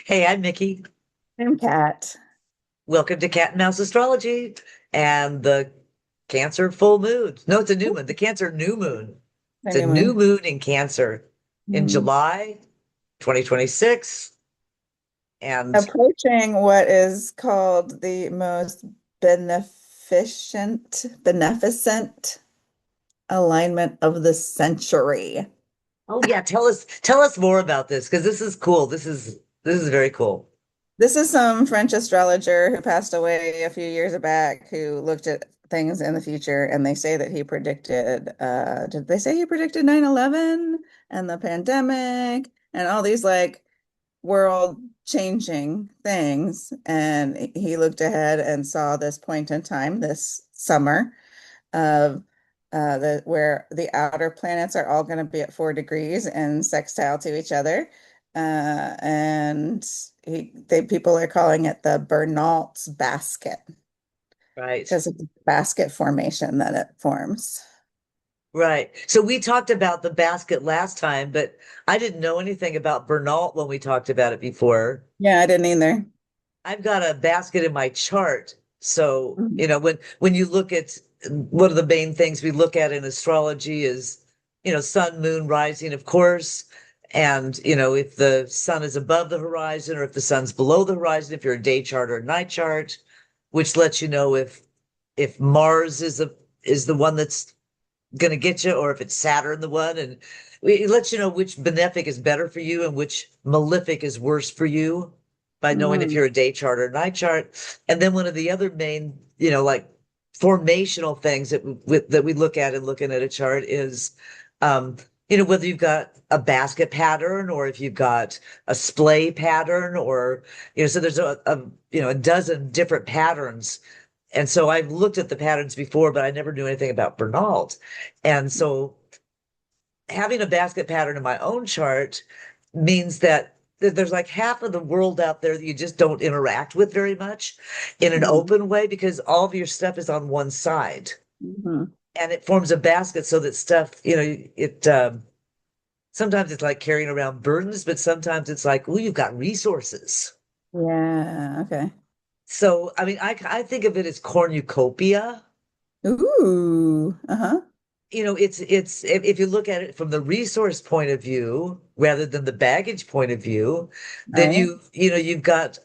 Hey, I'm Micki. I'm Kat. Welcome to Cat and Mouse Astrology and the Cancer full moon. No, it's a new moon. The Cancer new moon. The It's a new new moon. moon in Cancer in Mhm. July 2026. And Approaching what is called the most beneficent alignment of the century. oh yeah, tell us more about this because this is cool. This is very cool. This is some French astrologer who passed away a few years back who looked at things in the future, and they say that he predicted, did they say he predicted 9/11 and the pandemic and all these like world changing things? And he looked ahead and saw this point in time this summer of where the outer planets are all going to be at 4 degrees and sextile to each other. And people are calling it the Bernald's basket Right. because of the basket formation that it forms. Right. So we talked about the basket last time, but I didn't know anything about Bernal when we talked about it before. Yeah, I didn't either. I've got a basket in my chart. So, Mhm. when you look at one of the main things we look at in astrology is, sun, moon, rising, of course. And, if the sun is above the horizon or if the sun's below the horizon, if you're a day chart or a night chart, which lets you know if Mars is the one that's going to get you or if it's Saturn the one. And it lets you know which benefic is better for you and which malefic is worse for you by knowing if Mhm. you're a day chart or night chart. And then one of the other main, like formational things that we look at in looking at a chart is, um, whether you've got a basket pattern or if you've got a splay pattern or, so there's a dozen different patterns. And so I've looked at the patterns before, but I never knew anything about Bernald. And so having a basket pattern in my own chart means that there's like half of the world out there that you just don't interact with very much in an Mhm. open way because all of your stuff is on one side Mhm. and it forms a basket so that stuff, it sometimes it's like carrying around burdens, but sometimes it's like, oh, you've got resources. Yeah, okay. So, I mean, I think of it as cornucopia. Ooh, uh-huh. It's if you look at it from the resource point of view rather than the baggage point of view, then Right. you've got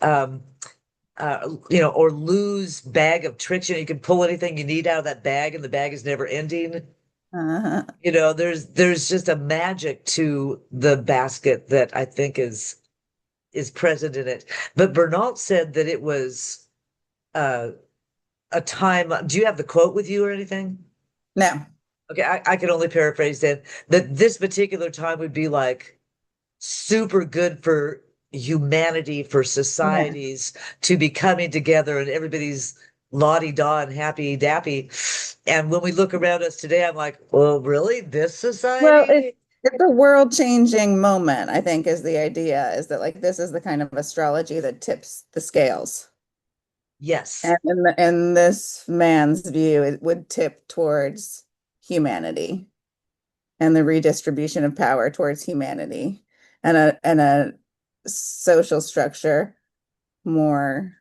or lose bag of tricks. You can pull anything you need out of that bag and the bag is never ending. Uh-huh. There's just a magic to the basket that I think is present in it. But Bernal said that it was uh a time. Do you have the quote with you or anything? No. Okay, I can only paraphrase that this particular time would be like super good for humanity, for Yeah. societies to be coming together and everybody's la-di-da and happy dappy. And when we look around us today, I'm like, well, really? This Well, society? it's a world-changing moment, I think, is the idea, is that like this is the kind of astrology that tips the scales. Yes. And in this man's view, it would tip towards humanity and the redistribution of power towards humanity and a social structure more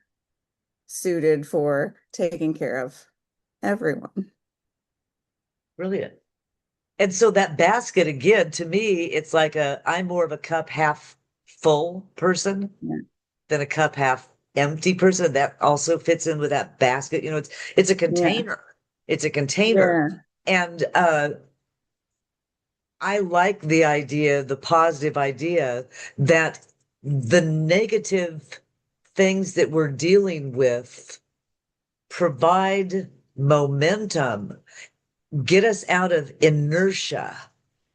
suited for taking care of everyone. Brilliant. And so that basket, again, to me, it's like I'm more of a cup half full person Yeah. than a cup half empty person. That also fits in with that basket. It's a Yeah. container. It's a container. Yeah. And I like the idea, the positive idea that the negative things that we're dealing with provide momentum, get us out of inertia,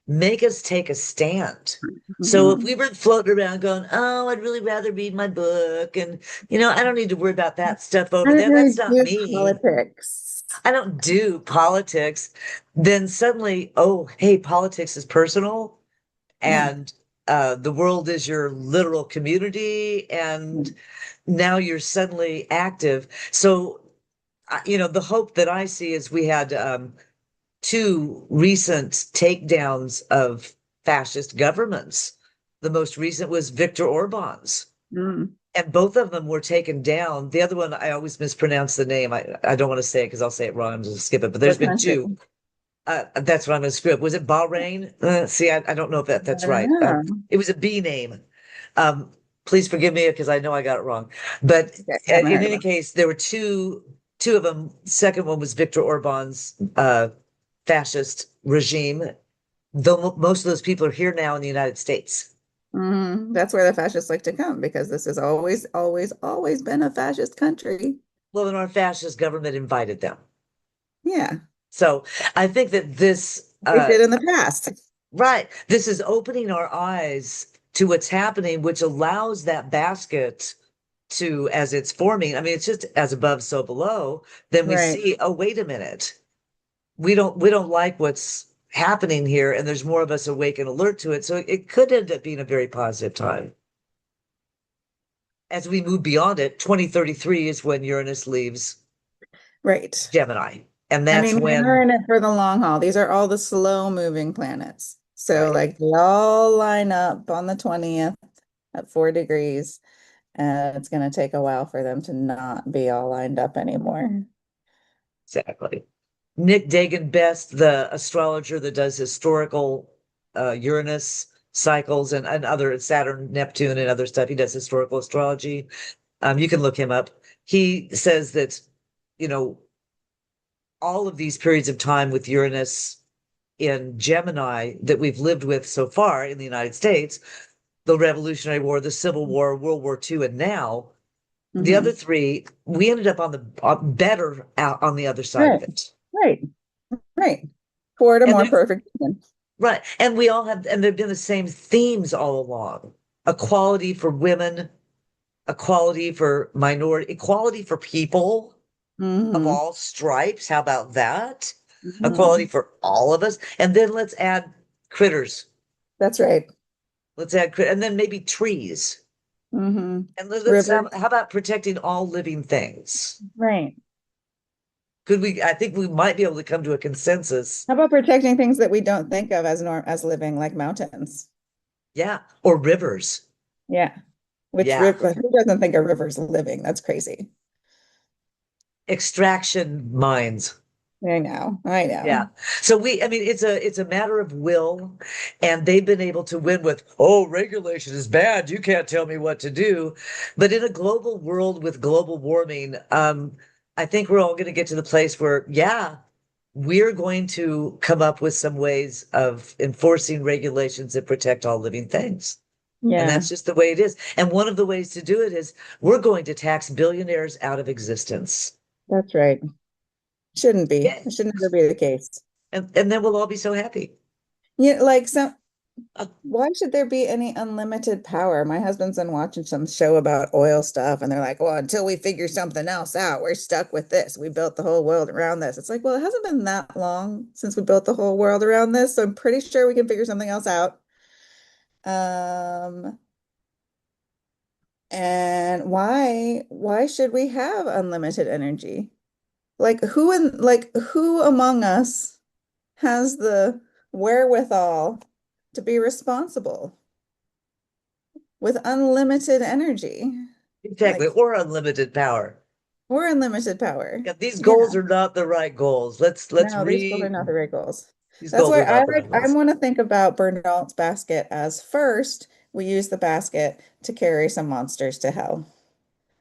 make us take a stand. So if Mhm. we were floating around going, oh, I'd really rather read my book and, I don't need to worry about that stuff I over don't there. That's really not do me. politics. I don't do politics. Then suddenly, oh, hey, politics is personal Yeah. and the world is your literal community. And now you're suddenly active. So, the hope that I see is we had two recent takedowns of fascist governments. The most recent was Viktor Orban's. Mm. And both of them were taken down. The other one, I always mispronounce the name. I don't want to say it because I'll say it wrong. I'm just skip it. But there's What been country? two. That's what I'm going to screw up. Was it Bahrain? See, I don't know if that's I don't right. know. It was a B name. Um, please forgive me because I know I got it wrong. But Okay, I haven't in heard of any them. case, there were two of them. Second one was Viktor Orban's fascist regime. Though most of those people are here now in the United States. That's where the fascists like to come because this has always, always, always been a fascist country. Well, then our fascist government invited them. Yeah, So I think that this, they did in the past. right, this is opening our eyes to what's happening, which allows that basket to, as it's forming, I mean, it's just as above, so below, then we Right. see, oh, wait a minute. We don't like what's happening here, and there's more of us awake and alert to it. So it could end up being a very positive time. As we move beyond it, 2033 is when Uranus leaves Right. Gemini. And I that's mean, we are when, in it for the long haul. These are all the slow moving planets. So, right, like, they all line up on the 20th at 4 degrees, and it's going to take a while for them to not be all lined up anymore. exactly. Nick Dagan Best, the astrologer that does historical Uranus cycles and other Saturn, Neptune, and other stuff. He does historical astrology. You can look him up. He says that, you know, all of these periods of time with Uranus in Gemini that we've lived with so far in the United States, the Revolutionary War, the Civil War, World War II, and now the other Hmm. three, we ended up on the better out on the other side Right, of it. right, right. Toward a And more there's perfect union. right. And we all have, and there've been the same themes all along. Equality for women, equality for minority, equality for people of Hmm. all stripes. How about that? Equality Hmm. for all of us. And then let's add critters. That's right. Let's add, and then maybe trees. Hmm. And let's Rivers. how about protecting all living things? Right. Could we, I think we might be able to come to a consensus. How about protecting things that we don't think of as living, like mountains? Yeah. Or rivers. Yeah. Which Yeah. river, who doesn't think a river's living? That's crazy. Extraction mines. I know. I Yeah. know. So I mean, it's a matter of will, and they've been able to win with, oh, regulation is bad. You can't tell me what to do. But in a global world with global warming, I think we're all going to get to the place where, yeah, we're going to come up with some ways of enforcing regulations that protect all living things. And Yeah, that's just the way it is. And one of the ways to do it is we're going to tax billionaires out of existence. that's right. Shouldn't be. Yeah. It should never be the case. And then we'll all be so happy. Yeah, like some Uh, why should there be any unlimited power? My husband's been watching some show about oil stuff, and they're like, well, until we figure something else out, we're stuck with this. We built the whole world around this. It's like, well, it hasn't been that long since we built the whole world around this, so I'm pretty sure we can figure something else out. Um, and why should we have unlimited energy? Like who among us has the wherewithal to be responsible with unlimited energy? exactly. Like, Or unlimited power. or unlimited power. Yeah, these Yeah. goals are not the right goals. Let's No, these goals are not the right goals. these That's goals why are not the right I goals. want to think about Bernald's basket as first we use the basket to carry some monsters to hell.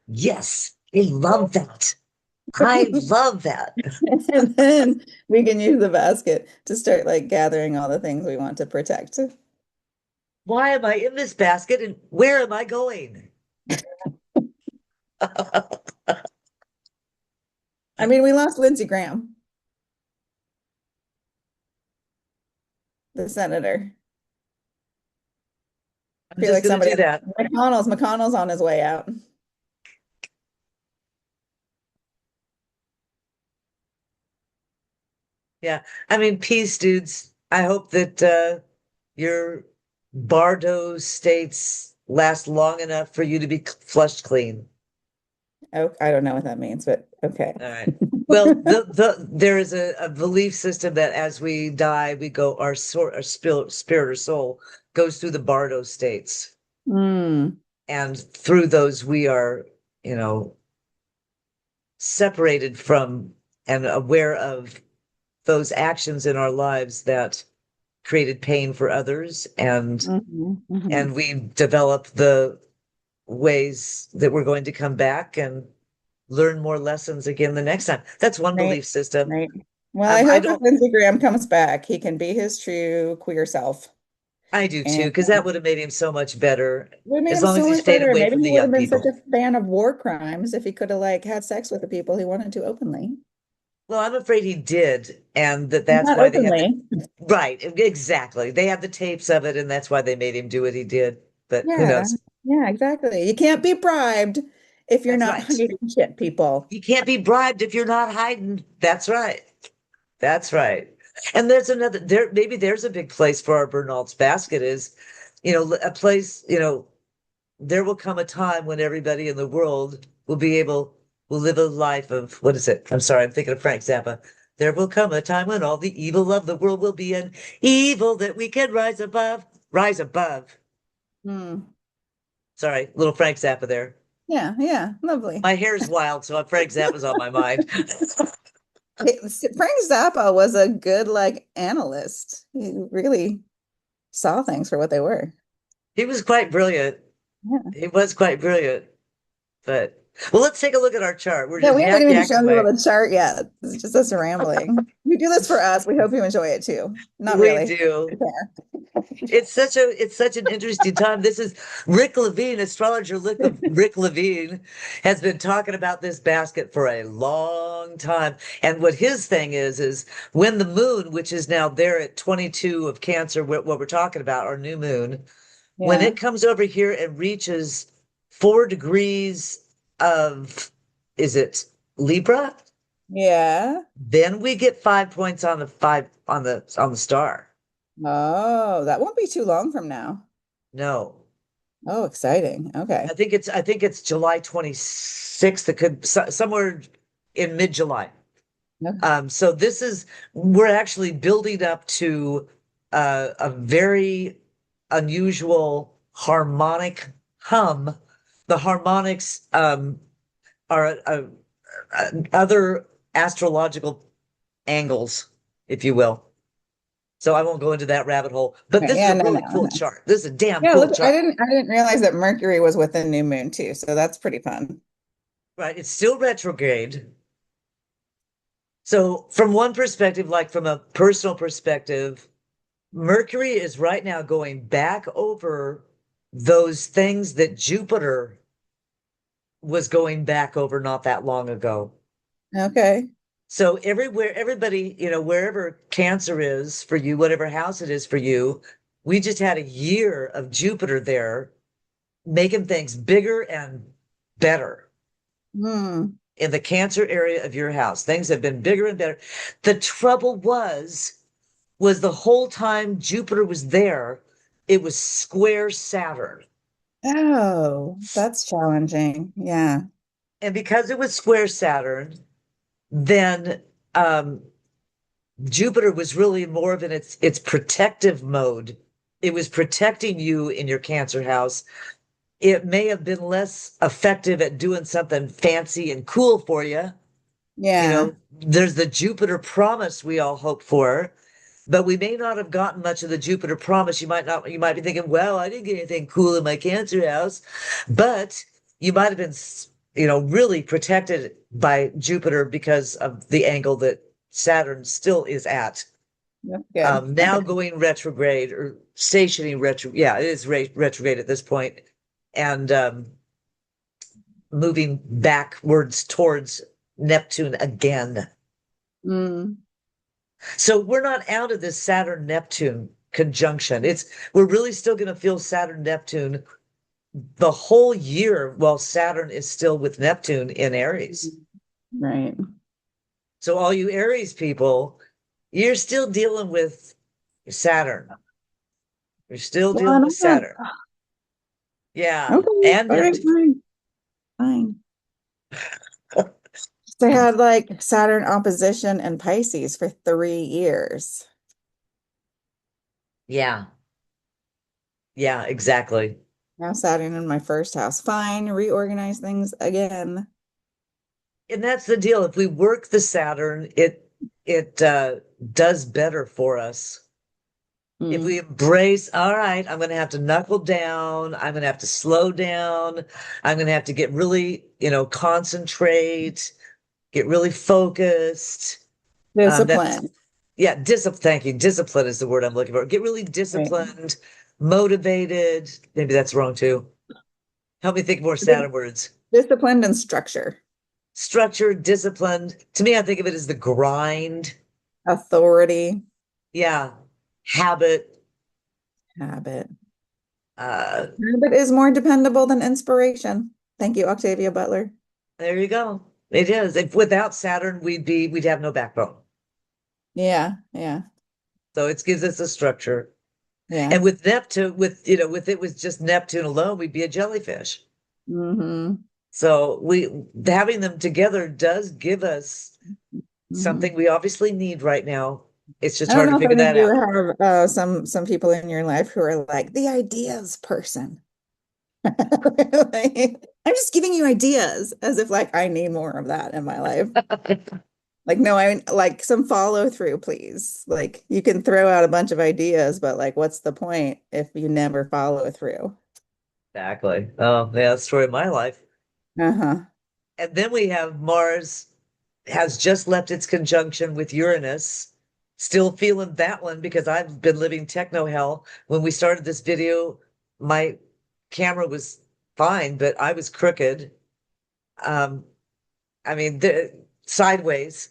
Yes, I love that. I love that. And then we can use the basket to start like gathering all the things we want to protect. Why am I in this basket and where am I going? I'm I mean, we lost Lindsey Graham, the senator. I feel just like gonna somebody, do that. McConnell's on his way out. Yeah. I mean, peace, dudes. I hope that your Bardo states last long enough for you to be flushed clean. Oh, I don't know what that means, but okay. All right. Well, there is a belief system that as we die, we go our spirit or soul goes through the Bardo states. Hmm. And through those, we are, you know, separated from and aware of those actions in our lives that created pain for others, Hmm. and we develop the ways that we're going to come back and learn more lessons again the next time. That's one Right, belief system. right. Well, I I hope if don't, Lindsey Graham comes back, he can be his true queer self. I do too, And because that would have made him so much better we made as him long as so he much stayed better. away Maybe from he the would have young been such people. a fan of war crimes if he could have like had sex with the people he wanted to openly. Well, I'm afraid he did, and that's Not why they have the openly. right, exactly. They have the tapes of it, and that's why they made him do what he did. But who Yeah, knows? yeah, exactly. You can't be bribed if you're That's not right. hiding shit, people. You can't be bribed if you're not hiding. That's right. That's right. And there's another there maybe there's a big place for our Bernald's basket is, a place, there will come a time when everybody in the world will live a life of what is it? I'm sorry, I'm thinking of Frank Zappa. There will come a time when all the evil of the world will be an evil that we can rise above. Rise above. Hmm. Sorry, little Frank Zappa there. Yeah, yeah, lovely. My hair's wild, so Frank Zappa's on my mind. Frank Zappa was a good like analyst. He really saw things for what they were. He was quite brilliant. Yeah. He was quite brilliant. But well, let's take a look at our chart. We're Yeah, just we haven't even yakking shown people away. the chart yet. It's just us rambling. We do this for us. We hope you enjoy it too. Not We really. do. Yeah. It's such an interesting time. This is Rick Levine, astrologer Rick Levine, has been talking about this basket for a long time. And what his thing is when the moon, which is now there at 22 of Cancer, what we're talking about, our new moon, when Yeah. it comes over here and reaches 4 degrees of, is it Libra? Yeah. Then we get 5 points on the five on the star. Oh, that won't be too long from now. No. Oh, exciting. I Okay. think it's I think it's July 26th. It could somewhere in mid-July. Okay. So we're actually building up to a very unusual harmonic hum. The harmonics are other astrological angles, if you will. So I won't go into that rabbit hole. But Okay. this is Yeah, a no, really no, cool no. chart. This is a damn Yeah, cool look, chart. I didn't realize that Mercury was with the new moon too, so that's pretty fun. Right? It's still retrograde. So, from one perspective, like from a personal perspective, Mercury is right now going back over those things that Jupiter was going back over not that long ago. Okay. So, everywhere, everybody, wherever Cancer is for you, whatever house it is for you, we just had a year of Jupiter there making things bigger and better Hmm. in the Cancer area of your house. Things have been bigger and better. The trouble was the whole time Jupiter was there, it was square Saturn. Oh, that's challenging. Yeah. And because it was square Saturn, then Jupiter was really more of in its protective mode. It was protecting you in your Cancer house. It may have been less effective at doing something fancy and cool for you. Yeah. There's the Jupiter promise we all hope for, but we may not have gotten much of the Jupiter promise. You might be thinking, well, I didn't get anything cool in my Cancer house, but you might have been, really protected by Jupiter because of the angle that Saturn still is at. That's good. Now Okay. going retrograde or stationing yeah, it is retrograde at this point, and moving backwards towards Neptune again. Mm. So we're not out of this Saturn Neptune conjunction. We're really still going to feel Saturn Neptune the whole year while Saturn is still with Neptune in Aries. Right. So all you Aries people, you're still dealing with Saturn. You're still Well, dealing with Saturn. Yeah, okay. and All right, Neptune. fine. Fine. They had like Saturn opposition and Pisces for 3 years. Yeah, yeah, exactly. Now Saturn in my first house. Fine, reorganize things again. And that's the deal. If we work the Saturn, it does better for us. If Mm. we embrace, all right, I'm going to have to knuckle down. I'm going to have to slow down. I'm going to have to get really, concentrate, get really focused. That's, Discipline. yeah, discipline. Thank you. Discipline is the word I'm looking for. Get really Right. disciplined, motivated. Maybe that's wrong too. Help me think more Saturn words. Disciplined and structure. Structured, disciplined. To me, I think of it as the grind. Authority. Yeah. Habit. Habit. Uh, Habit is more dependable than inspiration. Thank you, Octavia Butler. there you go. It is. If without Saturn, we'd have no backbone. Yeah, yeah, So it gives us a structure. yeah. And with Neptune, with it was just Neptune alone, we'd be a jellyfish. Hmm. So we having them together does give us Hmm. something we obviously need right now. It's just I don't hard to know if figure any of that you out. have some people in your life who are like the ideas person. Like, I'm just giving you ideas as if like I need more of that in my life. Like, no, I like some follow through, please. Like, you can throw out a bunch of ideas, but like, what's the point if you never follow through? Exactly. Oh, yeah, that's the story of my life. Uh-huh. And then we have Mars has just left its conjunction with Uranus. Still feeling that one because I've been living techno hell. When we started this video, my camera was fine, but I was crooked. Um, I mean, sideways.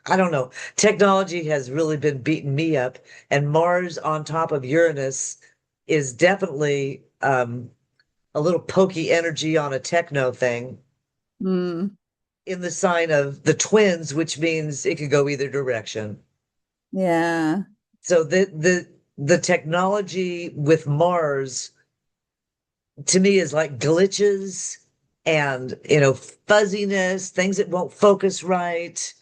I don't know. Technology has really been beating me up, and Mars on top of Uranus is definitely a little pokey energy on a techno thing Mm, in the sign of the twins, which means it could go either direction. yeah. So the technology with Mars to me is like glitches and fuzziness, things that won't focus right.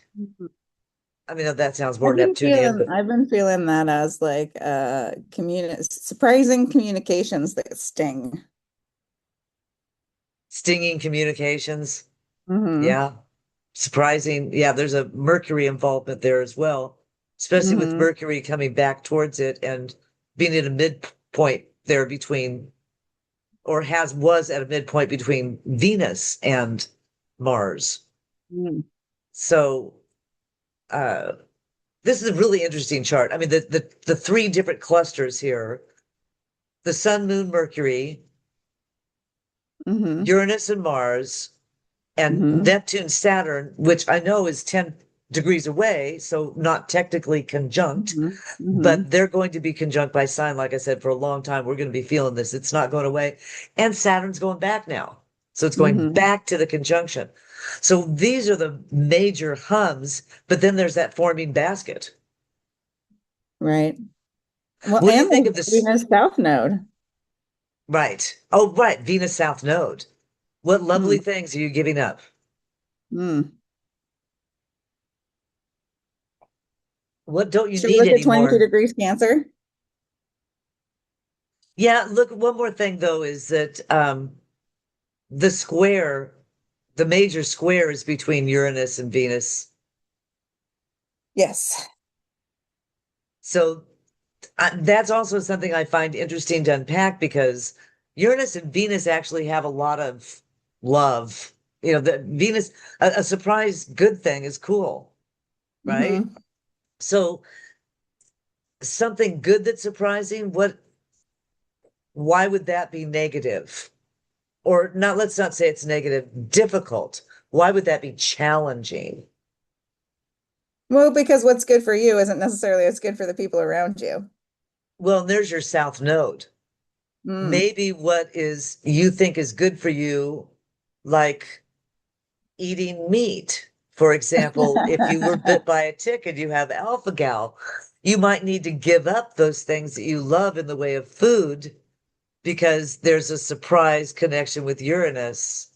I mean, that sounds more Neptunian, but I've been feeling that as like surprising communications that sting. stinging communications. Hmm. Yeah. Surprising. Yeah, there's a Mercury involvement there as well, especially with Hmm. Mercury coming back towards it and being at a midpoint there between, or was at a midpoint between Venus and Mars. Mm. So uh this is a really interesting chart. I mean, the three different clusters here, the Sun, Moon, Mercury, Hmm. Uranus and Mars, and Hmm. Neptune, Saturn, which I know is 10 degrees away, so not technically conjunct, Hmm. Hmm. but they're going to be conjunct by sign, like I said, for a long time. We're going to be feeling this. It's not going away. And Saturn's going back now. So it's going Hmm. back to the conjunction. So these are the major hums, but then there's that forming basket. Right. Well, What do you and think there's of this? Venus South Node. Right. Oh, right. Venus South Node. What lovely Mm. things are you giving up? Mm. What don't you Should we need look at 22 anymore? degrees Cancer? Yeah, look, one more thing though is that the square, the major square is between Uranus and Venus. Yes. So that's also something I find interesting to unpack because Uranus and Venus actually have a lot of love. The Venus, a surprise good thing is cool, right? Hmm. So something good that's surprising, why would that be negative? Or not, let's not say it's negative, difficult. Why would that be challenging? Well, because what's good for you isn't necessarily what's good for the people around you. Well, there's your South Node. Mm. Maybe what is you think is good for you, like eating meat. For example, if you were bit by a tick and you have alpha gal, you might need to give up those things that you love in the way of food because there's a surprise connection with Uranus.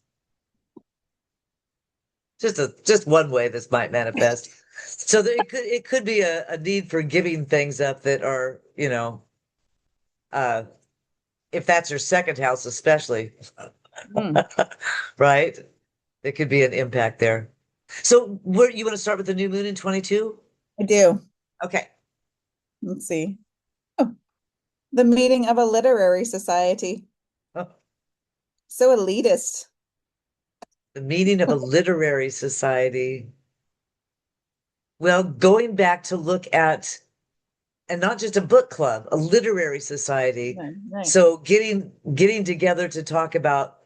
Just one way this might manifest. So it could be a need for giving things up that are, uh if that's your second house, especially, Hmm, right? There could be an impact there. So where you want to start with the new moon in 22? I do. Okay. Let's see. Oh, the meeting of a literary society. Oh, So elitist. the meeting of a literary society. Well, going back to look at, and not just a book club, a literary society. Right, right. So getting together to talk about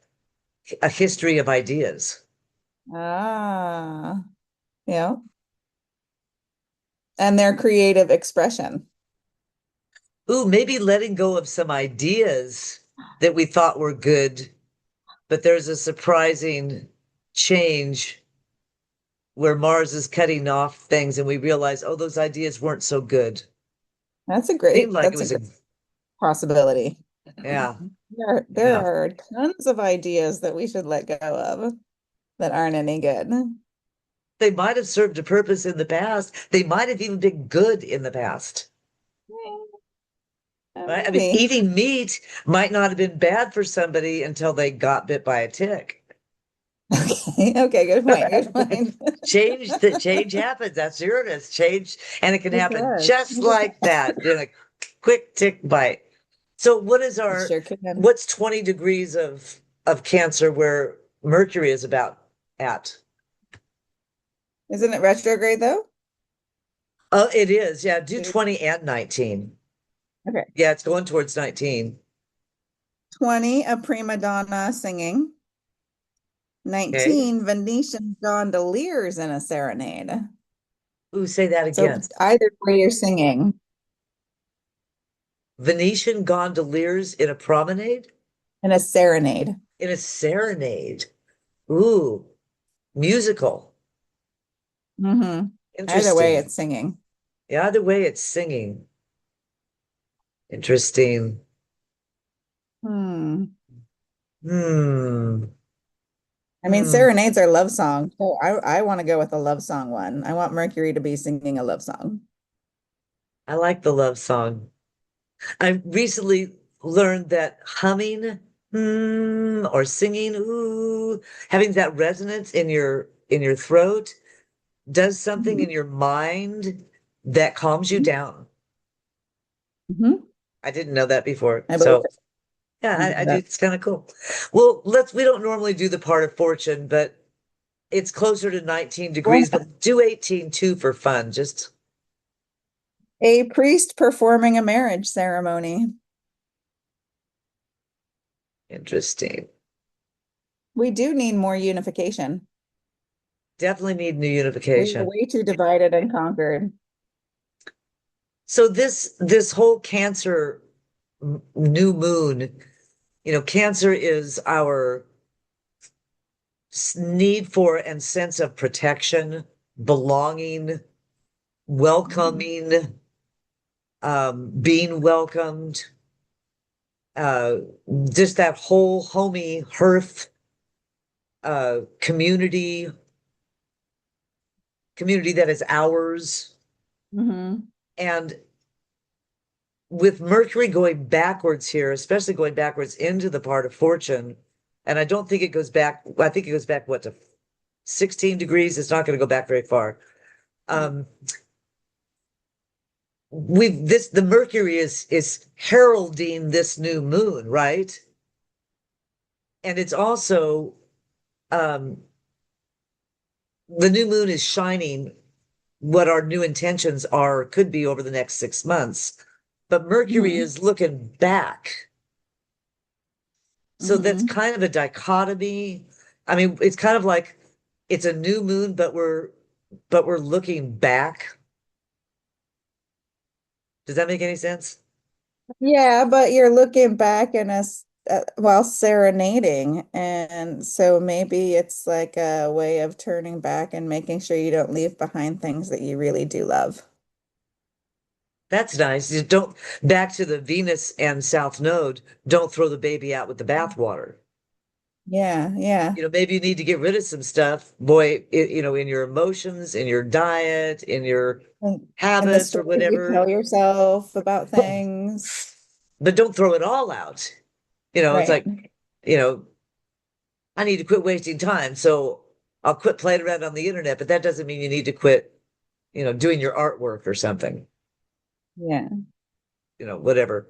a history of ideas. Ah, yeah. And their creative expression. Ooh, maybe letting go of some ideas that we thought were good, but there's a surprising change where Mars is cutting off things and we realize, oh, those ideas weren't so good. Seemed like it That's a was a, great possibility. yeah, There yeah. are tons of ideas that we should let go of that aren't any good. They might have served a purpose in the past. They might have even been good in the past. Right? I mean, Maybe. eating meat might not have been bad for somebody until they got bit by a tick. Okay. Okay. Good point. Good point. Change happens. That's Uranus. Change, and it can It happen does. just like that in a quick tick bite. So It sure can. what's 20 degrees of Cancer where Mercury is about at? Isn't it retrograde though? Oh, it is. Yeah, do 20 and 19. Okay. Yeah, it's going towards 19. 20, a prima donna singing. Okay. 19, Venetian gondoliers in a serenade. Ooh, say that So again. either way you're singing Venetian gondoliers in a promenade? in a serenade. In a serenade. Ooh, musical. Hmm. Either way Interesting. it's singing. Yeah, either way, it's singing. Interesting. Hmm. Hmm. I mean, Hmm. serenades are love songs. So I want to go with a love song one. I want Mercury to be singing a love song. I like the love song. I recently learned that humming or singing having that resonance in your throat does something in Hmm. your mind that calms you down. Hmm. I didn't know that before. I believe So it. yeah, I I believe do. that. It's kind of cool. Well, we don't normally do the part of fortune, but it's closer to 19 degrees, but do 18 too for fun. Just A priest performing a marriage ceremony. interesting. We do need more unification. Definitely need new We are unification. way too divided and conquered. So this whole Cancer new moon, Cancer is our need for and sense of protection, belonging, Mhm. welcoming, being welcomed, uh, just that whole homey hearth community, community that is ours. Hmm. And with Mercury going backwards here, especially going backwards into the part of fortune, and I don't think it goes back, I think it goes back, what, to 16 degrees? It's not going to go back very far. Um, the Mercury is heralding this new moon, right? And it's also um the new moon is shining what our new intentions are, could be over the next 6 months. But Mercury Hmm. is looking back. So that's Hmm. kind of a dichotomy. I mean, it's kind of like it's a new moon, but we're looking back. Does that make any sense? Yeah, but you're looking back and us while serenading, and so maybe it's like a way of turning back and making sure you don't leave behind things that you really do love. That's nice. You don't back to the Venus and South Node, don't throw the baby out with the bathwater. Yeah, yeah. Maybe you need to get rid of some stuff, boy, in your emotions, in your diet, in your And the habits or stories you tell whatever. yourself about things. But don't throw it all out. It's Right. like, you know, I need to quit wasting time. So I'll quit playing around on the internet, but that doesn't mean you need to quit, doing your artwork or something, Yeah. whatever.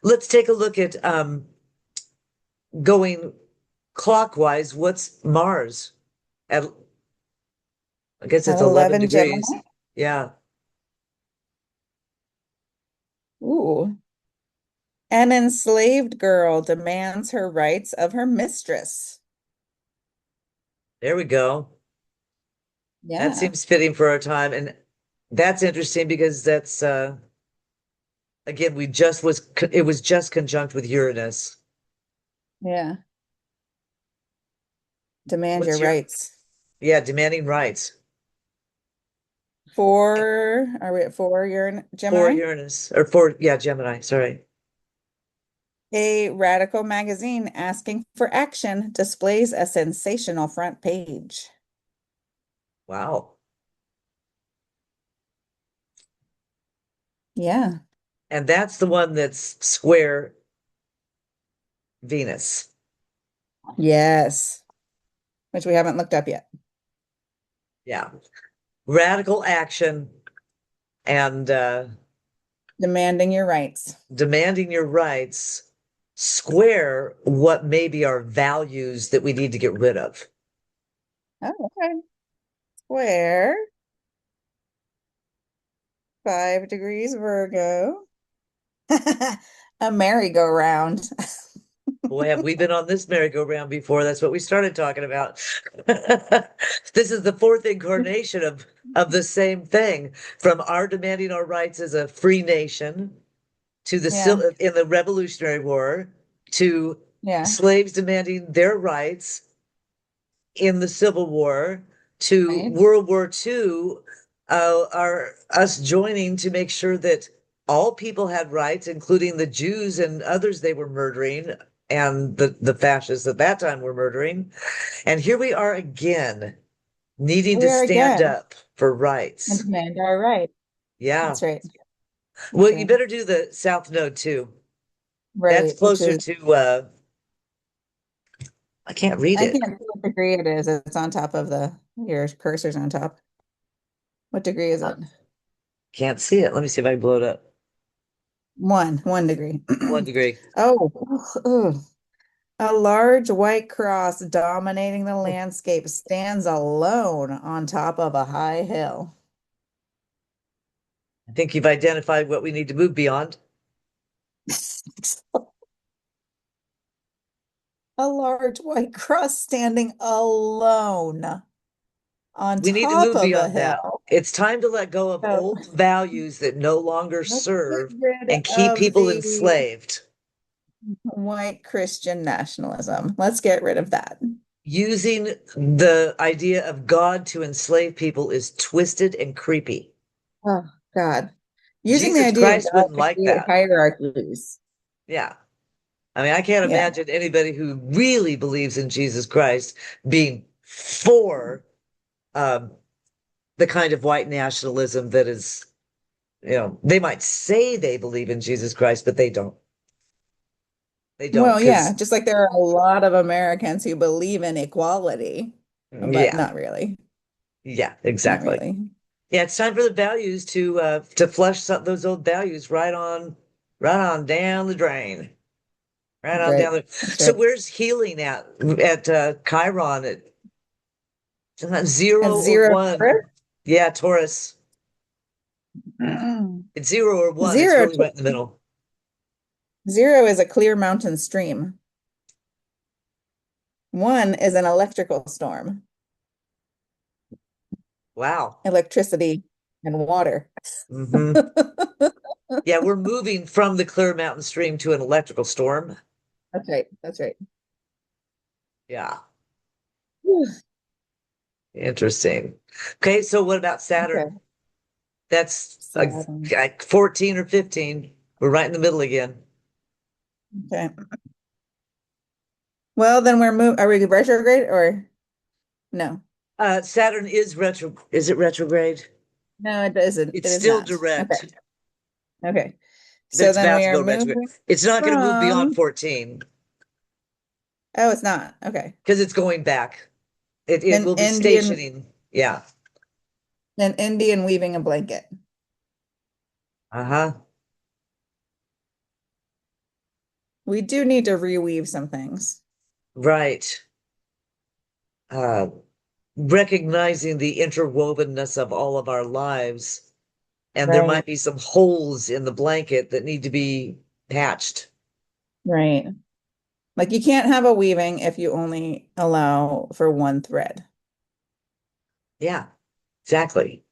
Let's take a look at going clockwise. What's Mars? At, I guess At it's 11 11 degrees. Gemini. Yeah, Ooh. An enslaved girl demands her rights of her mistress. there we go. That Yeah. seems fitting for our time. And that's interesting because that's again, it was just conjunct with Uranus. Yeah. Demand What's your your rights. Yeah, demanding rights Are we at four? You're in for Gemini? Uranus or for yeah, Gemini, sorry. A radical magazine asking for action displays a sensational front page. Wow. Yeah. And that's the one that's square Venus. Yes. Which we haven't looked up yet. Yeah. Radical action and Demanding your rights. demanding your rights square what may be our values that we need to get rid of. Oh, okay. Square, 5 degrees Virgo. A merry-go-round. Boy, have we been on this merry-go-round before. That's what we started talking about. This is the fourth incarnation of the same thing, from our demanding our rights as a free nation to Yeah. in the Revolutionary War to Yeah. slaves demanding their rights in the Civil War to Right. World War II, are us joining to make sure that all people had rights, including the Jews and others they were murdering, and the fascists at that time were murdering. And here we are again, needing We to are stand again up for and rights. demand our right. Yeah. That's right. Well, That's you right. better do the South Node too. That's Right. Which closer is, to I can't read I it. can't see what degree it is. It's on top of your cursor's on top. What degree is Uh, it? Can't see it. Let me see if I can blow it up. 1 degree. 1 degree. Oh, ooh. A large white cross dominating the landscape stands alone on top of a high hill. I think you've identified what we need to move beyond. A large white cross standing alone on We need to top move of a beyond that. hill. It's time to let go of So old values that no longer let's get serve rid and keep of people the enslaved. white Christian nationalism. Let's get rid of that. Using the idea of God to enslave people is twisted and creepy. Oh, God. Using the Jesus idea of Christ God wouldn't to like create that. hierarchies. Yeah. I mean, I can't Yeah. imagine anybody who really believes in Jesus Christ being for um, the kind of white nationalism that is, they might say they believe in Jesus Christ, but they don't. They don't, Well, yeah, because, just like there are a lot of Americans who believe in equality, but yeah, not really. yeah, Not exactly. really. Yeah, it's time for the values to flush those old values right on down the drain, right That's on right. down the. That's So right. where's healing at Chiron at At 0 or 1? zero Yeah, Taurus. Taurus. It's 0 or 1. It's Zero, really right in the middle. zero is a clear mountain stream. 1 is an electrical storm, Wow. electricity and water. Hmm. Yeah, we're moving from the Clear Mountain Stream to an electrical storm. That's right. That's right. Yeah, Whew. interesting. Okay, so what about Saturn? Okay. That's Saturn. like 14 or 15. We're right in the middle again. Okay. Well, then are we retrograde or no? Saturn is is it retrograde? No, it isn't. It's It is still not. Okay. direct. Okay. That So it's then about we to are go retrograde. moving It's not going to move beyond from, 14 oh, it's not. Okay. because it's going back. It An will be Indian, stationing. Yeah. an Indian weaving a blanket. Uh-huh. We do need to reweave some things. Right. Uh, recognizing the interwovenness of all of our lives. And there Right. might be some holes in the blanket that need to be patched. Right. Like you can't have a weaving if you only allow for one thread. Yeah, exactly.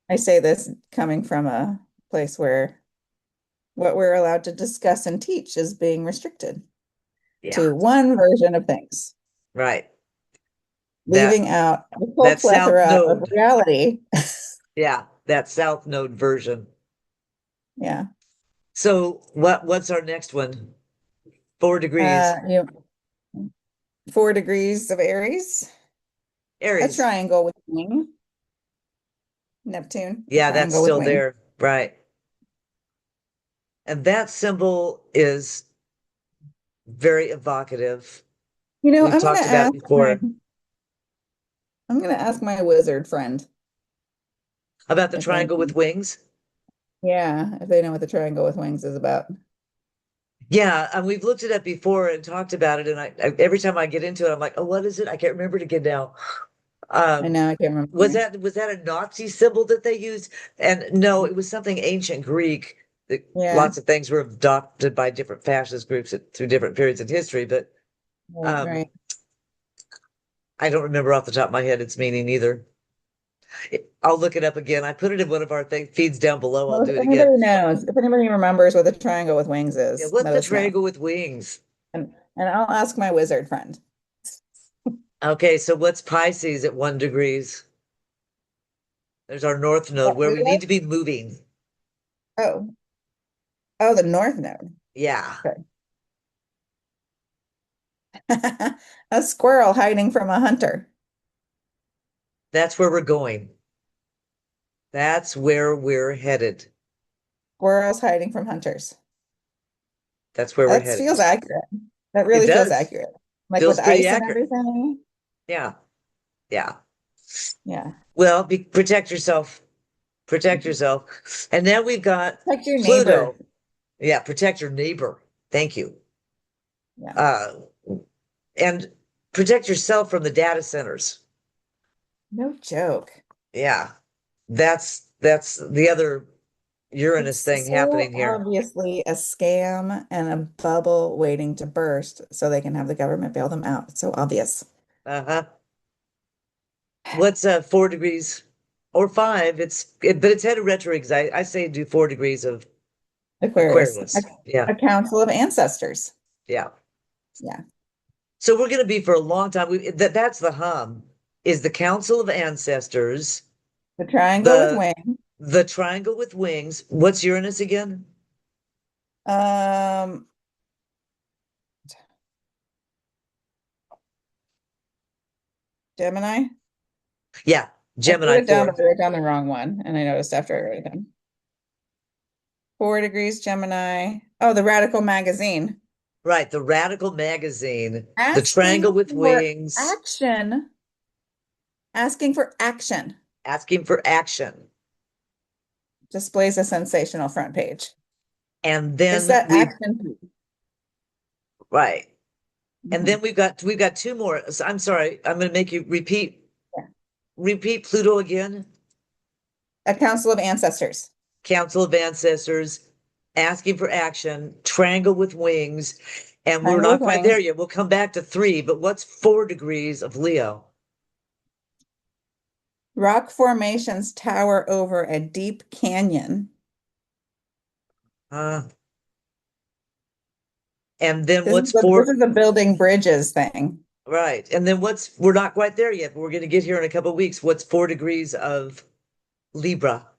I say this coming from a place where what we're allowed to discuss and teach is being restricted Yeah, to one version of things, right. That leaving out a whole that south plethora of node. reality. Yeah, that south node version. Yeah. So what's our next one? 4 degrees. You 4 degrees of Aries, a Aries. triangle with wing, Neptune, a Yeah, that's triangle with still wing. there. Right. And that symbol is very evocative. You know, We've talked about it before. I'm gonna ask my wizard friend About the if they triangle with wings. yeah, if they know what the triangle with wings is about. Yeah, and we've looked it up before and talked about it. And every time I get into it, I'm like, oh, what is it? I can't remember it again now. I Um, know I can't remember. was that a Nazi symbol that they used? And no, it was something ancient Greek. That Yeah, lots of things were adopted by different fascist groups through different periods in history, but right, um, right. I don't remember off the top of my head its meaning either. I'll look it up again. I put it in one of our feeds down below. I'll Well, do if it again. anybody knows, if anybody remembers what the triangle with wings Yeah, is, what's let the us know. triangle with wings? And I'll ask my wizard friend. Okay, so what's Pisces at 1 degrees? There's our north node What, where we need Leo? to be moving. Oh, oh, the North Node. Yeah, Okay. A squirrel hiding from a hunter. that's where we're going. That's where we're headed. Squirrels hiding from hunters. That's where we're That headed. feels accurate. That It really feels does. accurate. Like with Feels pretty ice and accurate. everything. Yeah, yeah. Yeah. Well, protect yourself. Protect yourself. And now we've got Like your neighbor. Pluto. Yeah, protect your neighbor. Thank you. Yeah. Uh, and protect yourself from the data centers. No joke. Yeah, that's the other Uranus It's thing so happening here. obviously a scam and a bubble waiting to burst so they can have the government bail them out. It's so obvious. Uh-huh. What's 4 degrees or five? But it's headed retrograde because I say do 4 degrees of Aquarius, Aquarius. Yeah, a council of ancestors. yeah. Yeah. So we're going to be for a long time. That's the hum is the Council of Ancestors, The triangle with the wing. the triangle with wings. What's Uranus again? Um, Gemini. Yeah, I wrote Gemini it down, four. but I wrote down the wrong one. And I noticed after I wrote it down. 4 degrees Gemini. Oh, the Radical magazine. Right, the Radical magazine, the Asking triangle with for wings, action. Asking for action. asking for action. Displays a sensational front page. And It's then that action piece. right. And Mhm. then we've got two more. So I'm sorry, I'm going to make you Yeah. repeat Pluto again. A council of ancestors. Council of Ancestors, asking for action, triangle with wings, and we're Triangle not with quite wings. there yet. We'll come back to three, but what's 4 degrees of Leo? Rock formations tower over a deep canyon. Uh, and then This is what's the this four? is the building bridges thing. Right. And then we're not quite there yet, but we're going to get here in a couple of weeks. What's 4 degrees of Libra?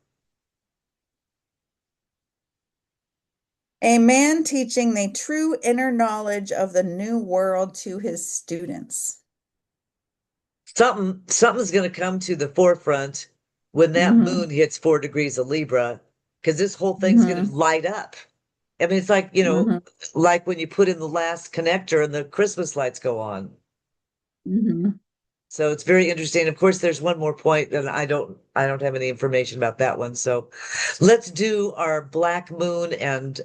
A man teaching the true inner knowledge of the new world to his students. Something's going to come to the forefront when that Hmm. moon hits 4 degrees of Libra, because this whole thing's going to Hmm. light up. I mean, it's like, Hmm. like when you put in the last connector and the Christmas lights go on. Hmm. So it's very interesting. Of course, there's one more point, and I don't have any information about that one. So let's do our black moon, and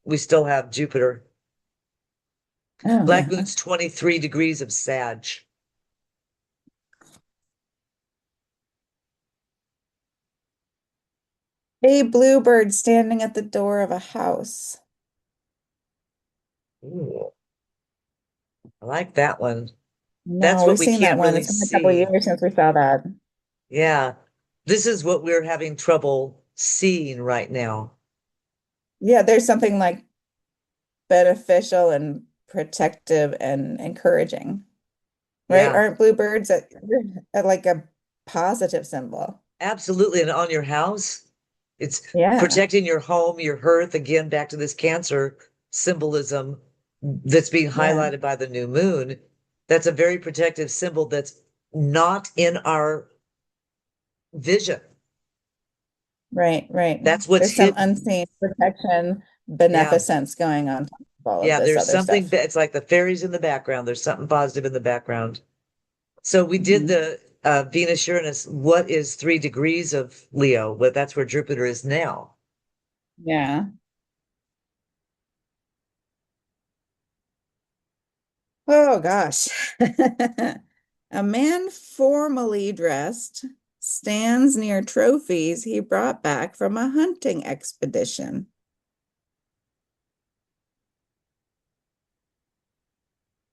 we still have Jupiter. Oh Black yeah. moon's 23 degrees of Sag. A bluebird standing at the door of a house. Ooh, I like that one. That's No, what we've we seen that can't one. really It's been a couple of see. years since we saw that. Yeah. This is what we're having trouble seeing right now. Yeah, there's something like beneficial and protective and encouraging, right? Yeah, Aren't bluebirds at like a positive symbol? absolutely. And on your house, it's Yeah, protecting your home, your hearth, again, back to this Cancer symbolism that's being yeah, highlighted by the new moon. That's a very protective symbol that's not in our vision. right, right. That's what's There's some hidden. unseen protection, Yeah. beneficence going on top of all of Yeah, this there's other something, stuff. it's like the fairies in the background. There's something positive in the background. So we did Mhm. the Venus Uranus. What is 3 degrees of Leo? Well, that's where Jupiter is now. Yeah. Oh gosh. A man formally dressed stands near trophies he brought back from a hunting expedition.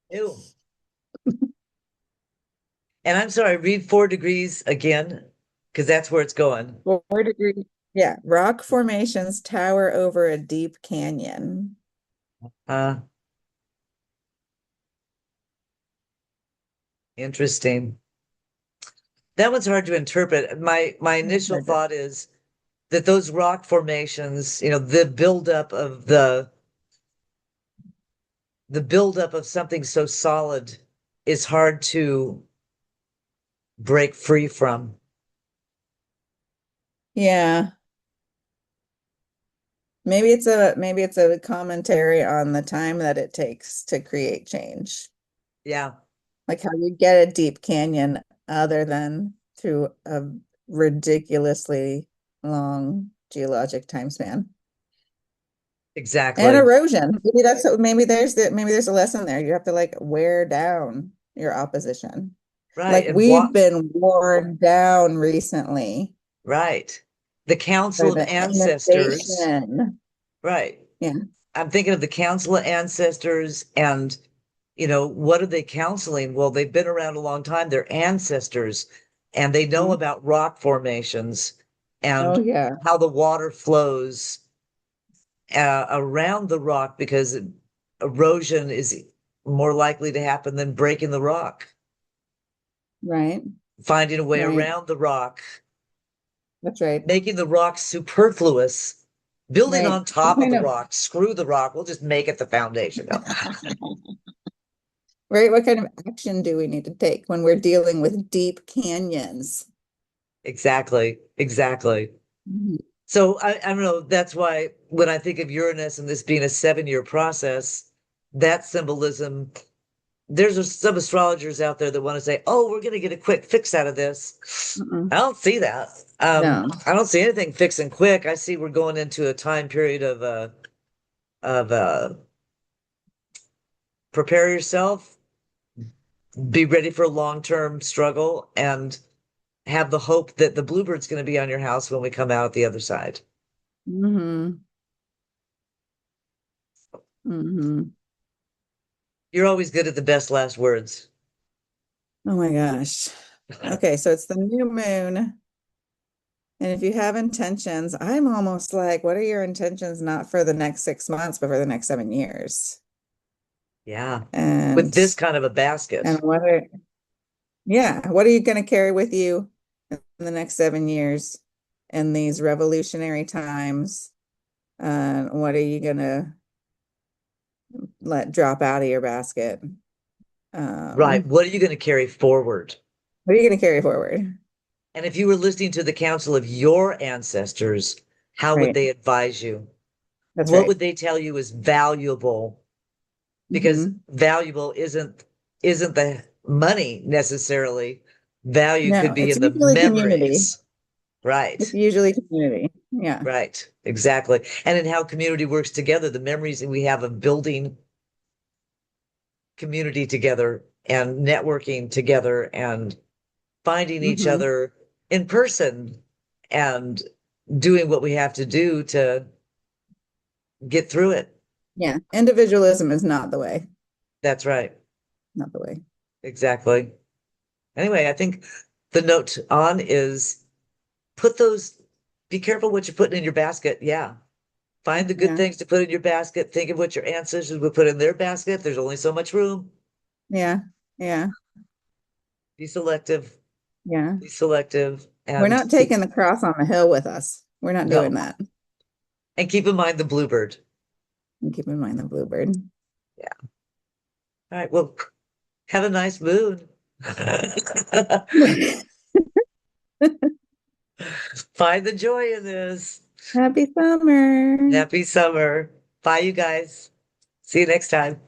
Ew. And I'm sorry, read 4 degrees again, because that's where it's going. 4 degrees. Yeah, rock formations tower over a deep canyon. Uh, Interesting. That one's hard to interpret. My initial thought is that those rock formations, the buildup of the buildup of something so solid is hard to break free from. Yeah, maybe it's a commentary on the time that it takes to create change. Yeah, Like how you get a deep canyon other than through a ridiculously long geologic time span. And exactly. erosion. Maybe there's a lesson there. You have to like wear down your opposition. Right. Like And we've what, been worn down recently right. The Council for of the Ancestors, inundation. right. Yeah. I'm thinking of the Council of Ancestors and, what are they counseling? Well, they've been around a long time. They're ancestors and they know Mhm. about rock formations Oh and yeah. how the water flows around the rock because erosion is more likely to happen than breaking the rock. Right. Finding a way Right. around the rock, That's right. making the rock superfluous, building Right. on What top of kind the of rock, screw the rock, we'll just make it the foundation. No. right? What kind of action do we need to take when we're dealing with deep canyons? Exactly, exactly. Mhm. So I don't know. That's why when I think of Uranus and this being a 7 year process, that symbolism, some astrologers out there that want to say, oh, we're going to get a quick fix out of this. I Mm-mm. don't see that. No. I don't see anything fixing quick. I see we're going into a time period of prepare yourself, be ready for a long-term struggle, and have the hope that the bluebird's going to be on your house when we come out at the other side. Hmm. Hmm. You're always good at the best last words. Oh my gosh. Okay, so it's the new moon. And if you have intentions, I'm almost like, what are your intentions not for the next 6 months, but for the next 7 years? Yeah. With And this kind of a basket. what are yeah, what are you going to carry with you in the next 7 years in these revolutionary times? What are you going to let drop out of your basket? Right. Um, What are you going to carry forward? what are you going to carry forward? And if you were listening to the counsel of your ancestors, how would Right. they advise you? That's What right. would they tell you is valuable? Because Hmm. valuable isn't the money necessarily. Value could No, be it's in the usually community. memories. It's Right. usually community. Yeah. Right. Exactly. And in how community works together, the memories that we have of building community together and networking together and finding each Hmm. other in person and doing what we have to do to get through it. Yeah. Individualism is not the way. That's right. Not the way. Exactly. Anyway, I think the note on is put those, be careful what you're putting in your basket. Yeah. Find the good Yeah. things to put in your basket. Think of what your ancestors would put in their basket. There's only so much room. Yeah. Yeah. Be selective, Yeah. be selective, We're and not taking the cross on the hill with us. We're not doing no. that. And keep in mind the bluebird. And keep in mind the bluebird. Yeah. All right. Well, have a nice moon. Find the joy in this. Happy summer. Happy summer. Bye, you guys. See you next time.